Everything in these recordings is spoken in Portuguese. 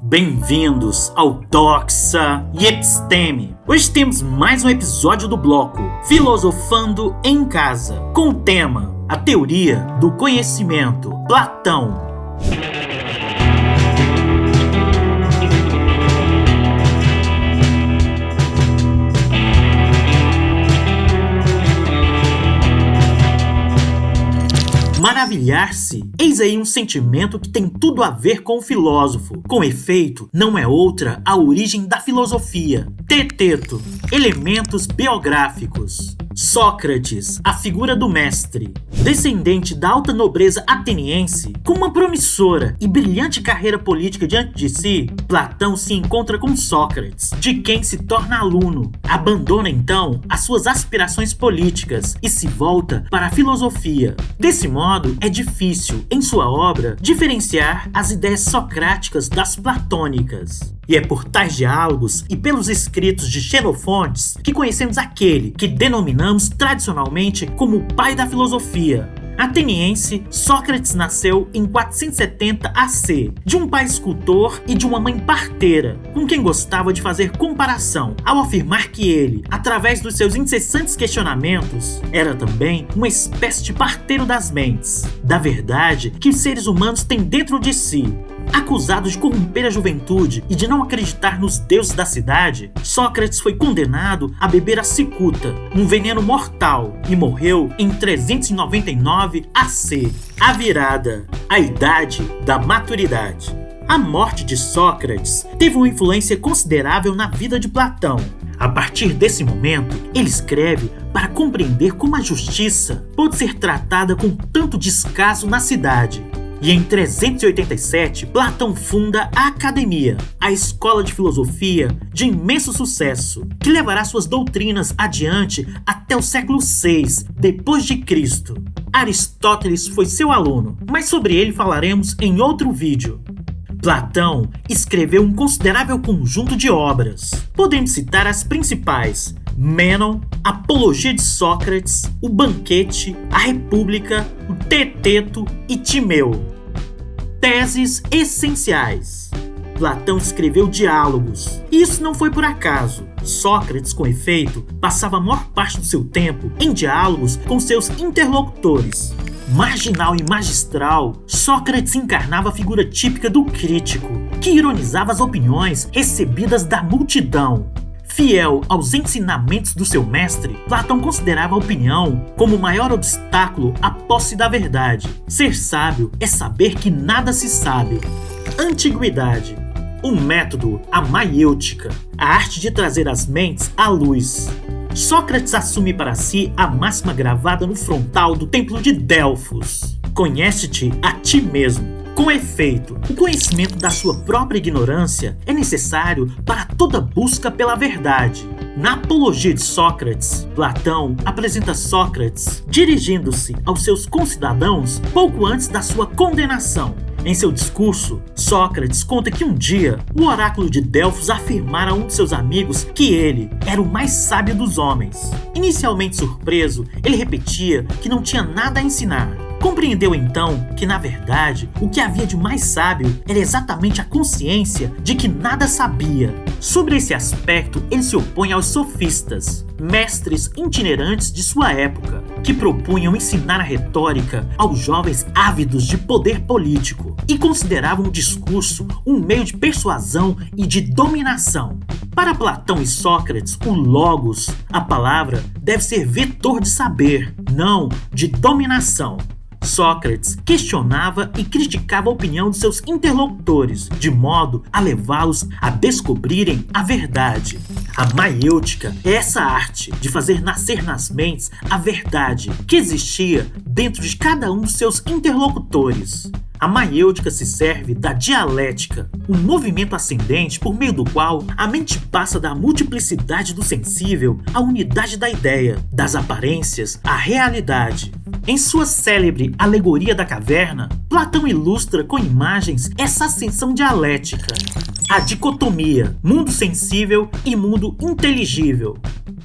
Bem-vindos ao Doxa e Episteme. Hoje temos mais um episódio do bloco Filosofando em Casa, com o tema A Teoria do Conhecimento, Platão. Maravilhar-se, eis aí um sentimento que tem tudo a ver com o filósofo. Com efeito, não é outra a origem da filosofia. Teteto, elementos biográficos. Sócrates, a figura do mestre. Descendente da alta nobreza ateniense, com uma promissora e brilhante carreira política diante de si, Platão se encontra com Sócrates, de quem se torna aluno. Abandona então as suas aspirações políticas e se volta para a filosofia. Desse modo, é difícil, em sua obra, diferenciar as ideias socráticas das platônicas. E é por tais diálogos e pelos escritos de Xenofontes que conhecemos aquele que denominamos tradicionalmente como o pai da filosofia. Ateniense, Sócrates nasceu em 470 AC, de um pai escultor e de uma mãe parteira, com quem gostava de fazer comparação, ao afirmar que ele, através dos seus incessantes questionamentos, era também uma espécie de parteiro das mentes, da verdade que os seres humanos têm dentro de si. Acusado de corromper a juventude e de não acreditar nos deuses da cidade, Sócrates foi condenado a beber a cicuta, um veneno mortal, e morreu em 399 AC, a virada, a idade da maturidade. A morte de Sócrates teve uma influência considerável na vida de Platão. A partir desse momento, ele escreve para compreender como a justiça pode ser tratada com tanto descaso na cidade. E em 387, Platão funda a Academia, a escola de filosofia de imenso sucesso, que levará suas doutrinas adiante até o século VI d.C. Aristóteles foi seu aluno, mas sobre ele falaremos em outro vídeo. Platão escreveu um considerável conjunto de obras. Podemos citar as principais: Mênon, Apologia de Sócrates, O Banquete, A República, o Teteto e Timeu. Teses essenciais. Platão escreveu diálogos, e isso não foi por acaso. Sócrates, com efeito, passava a maior parte do seu tempo em diálogos com seus interlocutores. Marginal e magistral, Sócrates encarnava a figura típica do crítico, que ironizava as opiniões recebidas da multidão. Fiel aos ensinamentos do seu mestre, Platão considerava a opinião como o maior obstáculo à posse da verdade. Ser sábio é saber que nada se sabe. Antiguidade. O método, a maiêutica, a arte de trazer as mentes à luz. Sócrates assume para si a máxima gravada no frontal do templo de Delfos: conhece-te a ti mesmo. Com efeito, o conhecimento da sua própria ignorância é necessário para toda busca pela verdade. Na Apologia de Sócrates, Platão apresenta Sócrates dirigindo-se aos seus concidadãos pouco antes da sua condenação. Em seu discurso, Sócrates conta que um dia o oráculo de Delfos afirmara a um de seus amigos que ele era o mais sábio dos homens. Inicialmente surpreso, ele repetia que não tinha nada a ensinar. Compreendeu então que, na verdade, o que havia de mais sábio era exatamente a consciência de que nada sabia. Sobre esse aspecto, ele se opõe aos sofistas, mestres itinerantes de sua época, que propunham ensinar a retórica aos jovens ávidos de poder político e consideravam o discurso um meio de persuasão e de dominação. Para Platão e Sócrates, o logos, a palavra, deve ser vetor de saber, não de dominação. Sócrates questionava e criticava a opinião de seus interlocutores, de modo a levá-los a descobrirem a verdade. A maiêutica é essa arte de fazer nascer nas mentes a verdade que existia dentro de cada um dos seus interlocutores. A maiêutica se serve da dialética, um movimento ascendente por meio do qual a mente passa da multiplicidade do sensível à unidade da ideia, das aparências à realidade. Em sua célebre Alegoria da Caverna, Platão ilustra com imagens essa ascensão dialética, a dicotomia mundo sensível e mundo inteligível.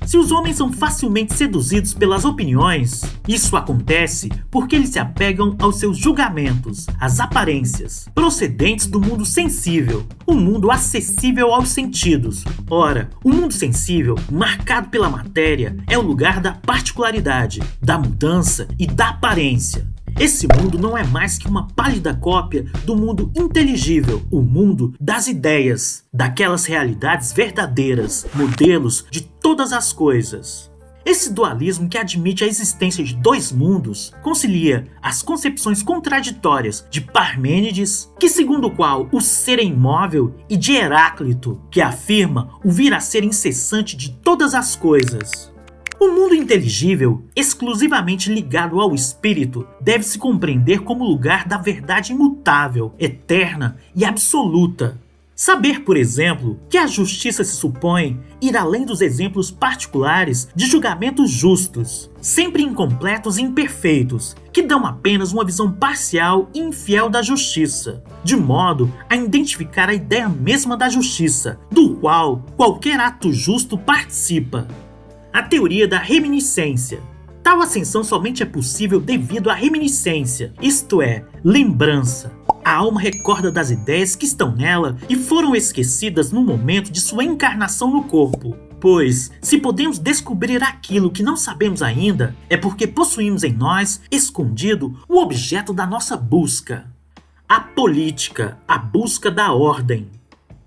Se os homens são facilmente seduzidos pelas opiniões, isso acontece porque eles se apegam aos seus julgamentos, às aparências, procedentes do mundo sensível, o mundo acessível aos sentidos. Ora, o mundo sensível, marcado pela matéria, é o lugar da particularidade, da mudança e da aparência. Esse mundo não é mais que uma pálida cópia do mundo inteligível, o mundo das ideias, daquelas realidades verdadeiras, modelos de todas as coisas. Esse dualismo que admite a existência de dois mundos concilia as concepções contraditórias de Parmênides, que segundo o qual o ser é imóvel, e de Heráclito, que afirma o vir a ser incessante de todas as coisas. O mundo inteligível, exclusivamente ligado ao espírito, deve se compreender como lugar da verdade imutável, eterna e absoluta. Saber, por exemplo, que a justiça se supõe ir além dos exemplos particulares de julgamentos justos, sempre incompletos e imperfeitos, que dão apenas uma visão parcial e infiel da justiça, de modo a identificar a ideia mesma da justiça, do qual qualquer ato justo participa. A teoria da reminiscência. Tal ascensão somente é possível devido à reminiscência, isto é, lembrança. A alma recorda das ideias que estão nela e foram esquecidas no momento de sua encarnação no corpo. Pois, se podemos descobrir aquilo que não sabemos ainda, é porque possuímos em nós, escondido, o objeto da nossa busca. A política, a busca da ordem.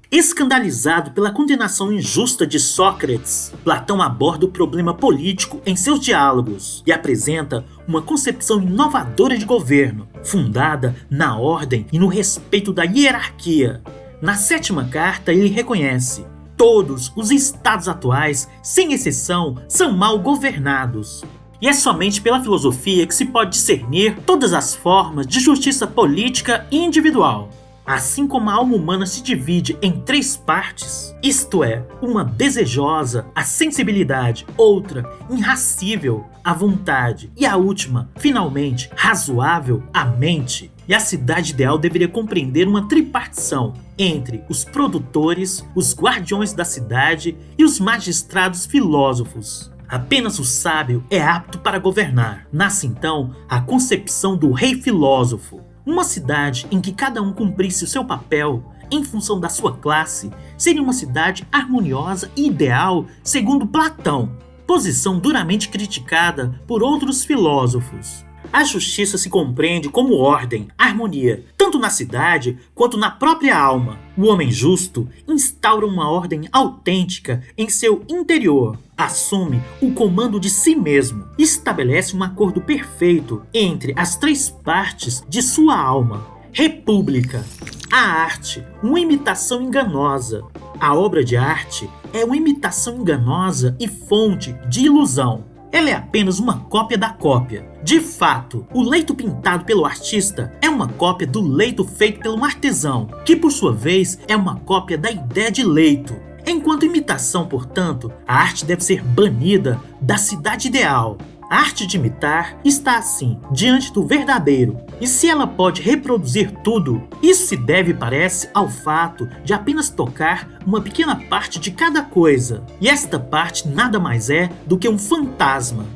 Escandalizado pela condenação injusta de Sócrates, Platão aborda o problema político em seus diálogos e apresenta uma concepção inovadora de governo, fundada na ordem e no respeito da hierarquia. Na sétima carta, ele reconhece: todos os estados atuais, sem exceção, são mal governados. E é somente pela filosofia que se pode discernir todas as formas de justiça política e individual. Assim como a alma humana se divide em três partes, isto é, uma desejosa, a sensibilidade, outra irracível, a vontade, e a última, finalmente, razoável, a mente. E a cidade ideal deveria compreender uma tripartição entre os produtores, os guardiões da cidade e os magistrados filósofos. Apenas o sábio é apto para governar. Nasce então a concepção do rei filósofo. Uma cidade em que cada um cumprisse o seu papel em função da sua classe seria uma cidade harmoniosa e ideal, segundo Platão, posição duramente criticada por outros filósofos. A justiça se compreende como ordem, harmonia, tanto na cidade quanto na própria alma. O homem justo instaura uma ordem autêntica em seu interior, assume o comando de si mesmo, estabelece um acordo perfeito entre as três partes de sua alma. República. A arte, uma imitação enganosa. A obra de arte é uma imitação enganosa e fonte de ilusão. Ela é apenas uma cópia da cópia. De fato, o leito pintado pelo artista é uma cópia do leito feito pelo artesão, que por sua vez é uma cópia da ideia de leito. Enquanto imitação, portanto, a arte deve ser banida da cidade ideal. A arte de imitar está assim, diante do verdadeiro, e se ela pode reproduzir tudo, isso se deve, parece, ao fato de apenas tocar uma pequena parte de cada coisa, e esta parte nada mais é do que um fantasma.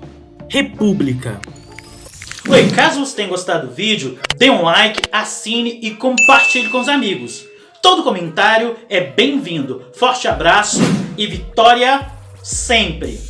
República. Oi, caso você tenha gostado do vídeo, dê um like, assine e compartilhe com os amigos. Todo comentário é bem-vindo. Forte abraço e vitória sempre!